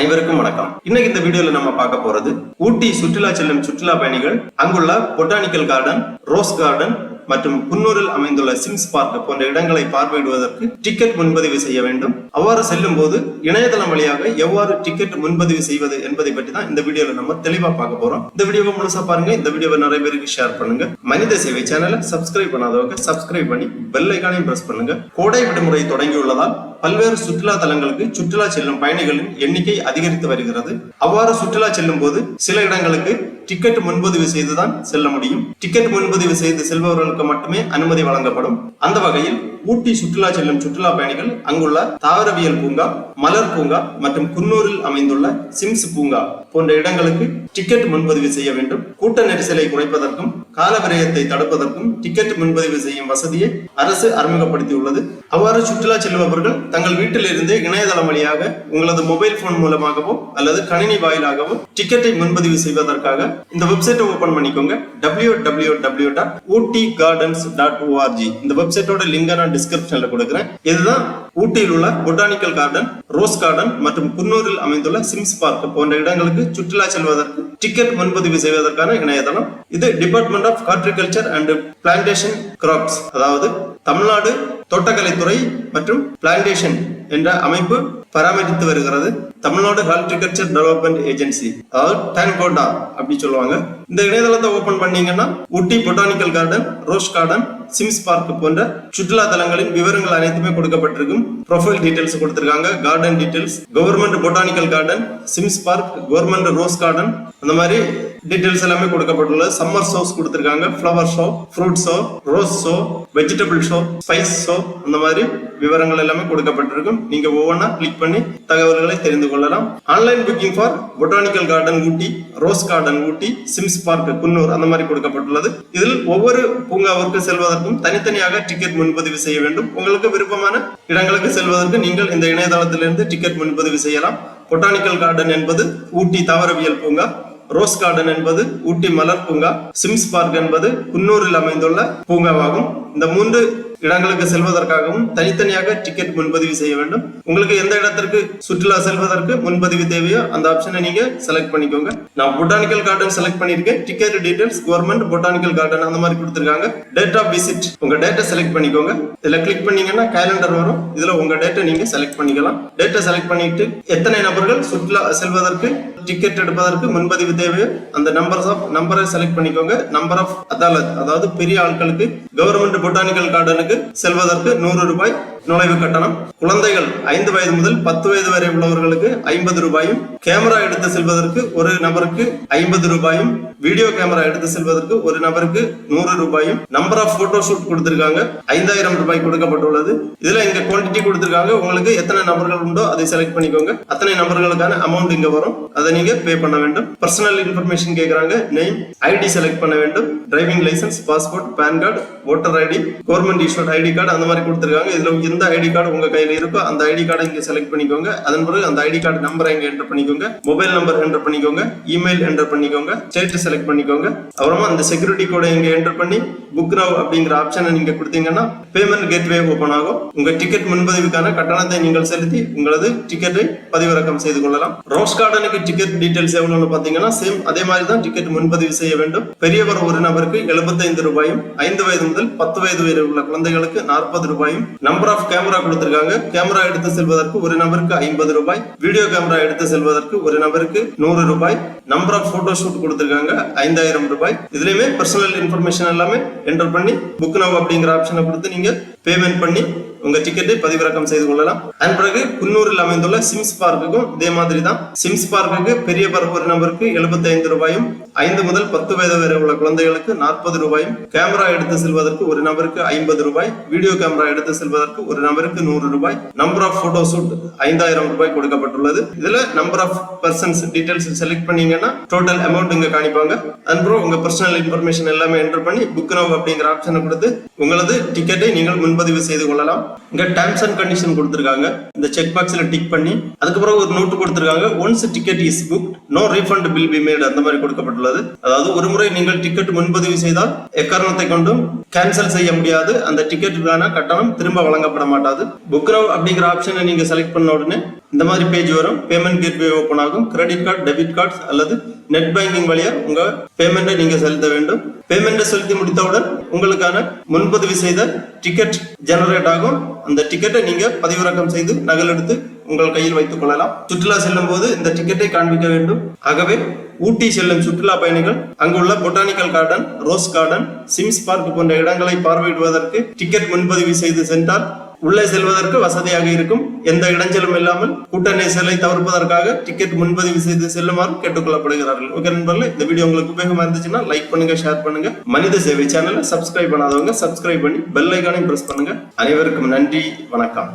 அனைவருக்கும் வணக்கம். இன்னைக்கு இந்த வீடியோல நம்ம பார்க்க போறது ஊட்டி சுற்றுலா செல்லும் சுற்றுலா பயணிகள் அங்குள்ள பொட்டானிக்கல் கார்டன், ரோஸ் கார்டன் மற்றும் குன்னூரில் அமைந்துள்ள சிம்ஸ் பார்க் போன்ற இடங்களை பார்வையிடுவதற்கு டிக்கெட் முன்பதிவு செய்ய வேண்டும். அவ்வாறு செல்லும் போது இணையதளம் வழியாக எவ்வாறு டிக்கெட் முன்பதிவு செய்வது என்பதை பற்றி தான் இந்த வீடியோல நம்ம தெளிவா பார்க்க போறோம். இந்த வீடியோவை முழுசா பாருங்க. இந்த வீடியோவை நிறைய பேருக்கு ஷேர் பண்ணுங்க. மனித சேவை சேனலை சப்ஸ்கிரைப் பண்ணாதவங்க சப்ஸ்கிரைப் பண்ணி பெல் ஐகானையும் பிரஸ் பண்ணுங்க. கோடை விடுமுறை தொடங்கியுள்ளதால் பல்வேறு சுற்றுலா தலங்களுக்கு சுற்றுலா செல்லும் பயணிகளின் எண்ணிக்கை அதிகரித்து வருகிறது. அவ்வாறு சுற்றுலா செல்லும் போது சில இடங்களுக்கு டிக்கெட் முன்பதிவு செய்துதான் செல்ல முடியும். டிக்கெட் முன்பதிவு செய்து செல்பவர்களுக்கு மட்டுமே அனுமதி வழங்கப்படும். அந்த வகையில் ஊட்டி சுற்றுலா செல்லும் சுற்றுலா பயணிகள் அங்குள்ள தாவரவியல் பூங்கா, மலர் பூங்கா மற்றும் குன்னூரில் அமைந்துள்ள சிம்ஸ் பூங்கா போன்ற இடங்களுக்கு டிக்கெட் முன்பதிவு செய்ய வேண்டும். கூட்ட நெரிசலை குறைப்பதற்கும் கால விரயத்தை தடுப்பதற்கும் டிக்கெட் முன்பதிவு செய்யும் வசதியை அரசு அறிமுகப்படுத்தியுள்ளது. அவ்வாறு சுற்றுலா செல்பவர்கள் தங்கள் வீட்டில் இருந்தே இணையதளம் வழியாக உங்களது மொபைல் போன் மூலமாகவோ அல்லது கணினி வாயிலாகவோ டிக்கெட்டை முன்பதிவு செய்வதற்காக இந்த வெப்சைட்டை ஓபன் பண்ணிக்கோங்க. www.ootigardens.org இந்த வெப்சைட்டோட லிங்கை நான் டிஸ்கிரிப்ஷன்ல கொடுக்கிறேன். இதுதான் ஊட்டியில் உள்ள பொட்டானிக்கல் கார்டன், ரோஸ் கார்டன் மற்றும் குன்னூரில் அமைந்துள்ள சிம்ஸ் பார்க் போன்ற இடங்களுக்கு சுற்றுலா செல்வதற்கு டிக்கெட் முன்பதிவு செய்வதற்கான இணையதளம். இது department of horticulture and plantation crops, அதாவது தமிழ்நாடு தோட்டக்கலைத்துறை மற்றும் பிளான்டேஷன் என்ற அமைப்பு பராமரித்து வருகிறது. தமிழ்நாடு ஹார்டிகல்ச்சர் டெவலப்மெண்ட் ஏஜென்சி, அதாவது டான்கோடா அப்படி சொல்லுவாங்க. இந்த இணையதளத்தை ஓபன் பண்ணீங்கன்னா Ooty botanical garden, rose garden, Sims park போன்ற சுற்றுலா தலங்களின் விவரங்கள் அனைத்துமே கொடுக்கப்பட்டிருக்கும். ப்ரொஃபைல் டீடைல்ஸ் கொடுத்திருக்காங்க, garden details, government botanical garden, Sims park, government rose garden, அந்த மாதிரி டீடைல்ஸ் எல்லாமே கொடுக்கப்பட்டுள்ளது. சம்மர் ஷோஸ் கொடுத்திருக்காங்க, flower show, fruit show, rose show, vegetable show, spice show, அந்த மாதிரி விவரங்கள் எல்லாமே கொடுக்கப்பட்டிருக்கும். நீங்க ஒவ்வொன்றா கிளிக் பண்ணி தகவல்களை தெரிந்து கொள்ளலாம். Online booking for botanical garden Ooty, rose garden Ooty, Sims park Coonoor அந்த மாதிரி கொடுக்கப்பட்டுள்ளது. இதில் ஒவ்வொரு பூங்காவிற்கு செல்வதற்கும் தனித்தனியாக டிக்கெட் முன்பதிவு செய்ய வேண்டும். உங்களுக்கு விருப்பமான இடங்களுக்கு செல்வதற்கு நீங்கள் இந்த இணையதளத்திலிருந்து டிக்கெட் முன்பதிவு செய்யலாம். பொட்டானிக்கல் கார்டன் என்பது ஊட்டி தாவரவியல் பூங்கா, ரோஸ் கார்டன் என்பது ஊட்டி மலர் பூங்கா, சிம்ஸ் பார்க் என்பது குன்னூரில் அமைந்துள்ள பூங்காவாகும். இந்த 3 இடங்களுக்கு செல்வதற்காகவும் தனித்தனியாக டிக்கெட் முன்பதிவு செய்ய வேண்டும். உங்களுக்கு எந்த இடத்திற்கு சுற்றுலா செல்வதற்கு முன்பதிவு தேவையோ அந்த ஆப்ஷனை நீங்க செலக்ட் பண்ணிக்கோங்க. நான் பொட்டானிக்கல் கார்டன் செலக்ட் பண்ணிருக்கேன். Ticket details government botanical garden அந்த மாதிரி கொடுத்திருக்காங்க. டேட் ஆஃப் விசிட் உங்க டேட்டை செலக்ட் பண்ணிக்கோங்க. இதுல கிளிக் பண்ணீங்கன்னா கேலண்டர் வரும். இதுல உங்க டேட்டை நீங்க செலக்ட் பண்ணிக்கலாம். டேட்டை செலக்ட் பண்ணிட்டு எத்தனை நபர்கள் சுற்றுலா செல்வதற்கு டிக்கெட் எடுப்பதற்கு முன்பதிவு தேவையோ அந்த நம்பரை செலக்ட் பண்ணிக்கோங்க. நம்பர் ஆஃப் அதாலத், அதாவது பெரிய ஆட்களுக்கு கவர்மெண்ட் பொட்டானிக்கல் கார்டனுக்கு செல்வதற்கு 100 ரூபாய் நுழைவு கட்டணம். குழந்தைகள் 5 வயது முதல் 10 வயது வரை உள்ளவர்களுக்கு 50 ரூபாயும், கேமரா எடுத்து செல்வதற்கு ஒரு நபருக்கு 50 ரூபாயும், வீடியோ கேமரா எடுத்து செல்வதற்கு ஒரு நபருக்கு 100 ரூபாயும், நம்பர் ஆஃப் போட்டோ ஷூட் கொடுத்திருக்காங்க, 5000 ரூபாய் கொடுக்கப்பட்டுள்ளது. இதுல இங்க குவான்டிட்டி கொடுத்திருக்காங்க. உங்களுக்கு எத்தனை நபர்கள் உண்டோ அதை செலக்ட் பண்ணிக்கோங்க. அத்தனை நபர்களுக்கான அமௌண்ட் இங்க வரும். அதை நீங்க பே பண்ண வேண்டும். பர்சனல் இன்ஃபர்மேஷன் கேட்கறாங்க. நேம், ஐடி செலக்ட் பண்ண வேண்டும். Driving licence, passport, PAN card, voter ID, government issued ID card அந்த மாதிரி கொடுத்திருக்காங்க. இதுல எந்த ஐடி கார்டு உங்க கையில இருக்கோ அந்த ஐடி கார்டை இங்க செலக்ட் பண்ணிக்கோங்க. அதன் பிறகு அந்த ஐடி கார்டு நம்பரை இங்க என்டர் பண்ணிக்கோங்க. மொபைல் நம்பர் என்டர் பண்ணிக்கோங்க. இமெயில் என்டர் பண்ணிக்கோங்க. ஸ்டேட் செலக்ட் பண்ணிக்கோங்க. அப்புறமா அந்த செக்யூரிட்டி கோடை இங்க என்டர் பண்ணி புக் நவ் அப்படிங்கிற ஆப்ஷனை நீங்க கொடுத்தீங்கன்னா பேமெண்ட் கேட்வே ஓபன் ஆகும். உங்க டிக்கெட் முன்பதிவுக்கான கட்டணத்தை நீங்கள் செலுத்தி உங்களது டிக்கெட்டை பதிவிறக்கம் செய்து கொள்ளலாம். ரோஸ் கார்டனுக்கு டிக்கெட் டீடைல்ஸ் எவ்வளவுன்னு பாத்தீங்கன்னா சேம் அதே மாதிரி தான் டிக்கெட் முன்பதிவு செய்ய வேண்டும். பெரியவர் ஒரு நபருக்கு 75 ரூபாயும், 5 வயது முதல் 10 வயது வரை உள்ள குழந்தைகளுக்கு 40 ரூபாயும், நம்பர் ஆஃப் கேமரா கொடுத்திருக்காங்க. கேமரா எடுத்து செல்வதற்கு ஒரு நபருக்கு 50 ரூபாய், வீடியோ கேமரா எடுத்து செல்வதற்கு ஒரு நபருக்கு 100 ரூபாய், நம்பர் ஆஃப் போட்டோ ஷூட் கொடுத்திருக்காங்க 5000 ரூபாய். இதுலயுமே பர்சனல் இன்ஃபர்மேஷன் எல்லாமே என்டர் பண்ணி புக் நவ் அப்படிங்கிற ஆப்ஷனை கொடுத்து நீங்க பேமெண்ட் பண்ணி உங்க டிக்கெட்டை பதிவிறக்கம் செய்து கொள்ளலாம். அதன் பிறகு குன்னூரில் அமைந்துள்ள சிம்ஸ் பார்க்குக்கும் இதே மாதிரி தான். சிம்ஸ் பார்க்குக்கு பெரியவர் ஒரு நபருக்கு 75 ரூபாயும், 5 முதல் 10 வயது வரை உள்ள குழந்தைகளுக்கு 40 ரூபாயும், கேமரா எடுத்து செல்வதற்கு ஒரு நபருக்கு 50 ரூபாய், வீடியோ கேமரா எடுத்து செல்வதற்கு ஒரு நபருக்கு 100 ரூபாய், நம்பர் ஆஃப் போட்டோ ஷூட் 5000 ரூபாய் கொடுக்கப்பட்டுள்ளது. இதுல number of persons details select பண்ணீங்கன்னா டோட்டல் அமௌண்ட் இங்க காணிப்பாங்க. அதுக்கப்புறம் உங்க பர்சனல் இன்ஃபர்மேஷன் எல்லாமே என்டர் பண்ணி புக் நவ் அப்படிங்கிற ஆப்ஷனை கொடுத்து உங்களது டிக்கெட்டை நீங்கள் முன்பதிவு செய்து கொள்ளலாம். இங்க டேர்ம்ஸ் அண்ட் கண்டிஷன் கொடுத்திருக்காங்க. இந்த செக் பாக்ஸ்ல டிக் பண்ணி அதுக்கப்புறம் ஒரு நோட் கொடுத்திருக்காங்க. Once ticket is book no refund will be made அந்த மாதிரி கொடுக்கப்பட்டுள்ளது. அதாவது ஒரு முறை நீங்கள் டிக்கெட் முன்பதிவு செய்தால் எக்காரணத்தை கொண்டும் கேன்சல் செய்ய முடியாது. அந்த டிக்கெட்டுக்கான கட்டணம் திரும்ப வழங்கப்பட மாட்டாது. புக் நவ் அப்படிங்கிற ஆப்ஷனை நீங்க செலக்ட் பண்ண உடனே இந்த மாதிரி பேஜ் வரும். பேமெண்ட் கேட்வே ஓபன் ஆகும். கிரெடிட் கார்டு, டெபிட் கார்டு அல்லது நெட் பேங்கிங் வழியா உங்க பேமெண்ட்டை நீங்க செலுத்த வேண்டும். பேமெண்ட்டை செலுத்தி முடித்தவுடன் உங்களுக்கான முன்பதிவு செய்த டிக்கெட் ஜெனரேட் ஆகும். அந்த டிக்கெட்டை நீங்க பதிவிறக்கம் செய்து நகல் எடுத்து உங்கள் கையில் வைத்துக் கொள்ளலாம். சுற்றுலா செல்லும் போது இந்த டிக்கெட்டை காண்பிக்க வேண்டும். ஆகவே ஊட்டி செல்லும் சுற்றுலா பயணிகள் அங்குள்ள botanical garden, rose garden, Sims park போன்ற இடங்களை பார்வையிடுவதற்கு டிக்கெட் முன்பதிவு செய்து சென்றால் உள்ளே செல்வதற்கு வசதியாக இருக்கும். எந்த இடைஞ்சலும் இல்லாமல் கூட்ட நெரிசலை தவிர்ப்பதற்காக டிக்கெட் முன்பதிவு செய்து செல்லுமாறு கேட்டுக்கொள்ளப்படுகிறார்கள். ஓகே நண்பர்களே, இந்த வீடியோ உங்களுக்கு உபயோகமா இருந்துச்சுன்னா லைக் பண்ணுங்க, ஷேர் பண்ணுங்க. மனித சேவை சேனலை சப்ஸ்கிரைப் பண்ணாதவங்க சப்ஸ்கிரைப் பண்ணி பெல் ஐகானையும் பிரஸ் பண்ணுங்க. அனைவருக்கும் நன்றி, வணக்கம்.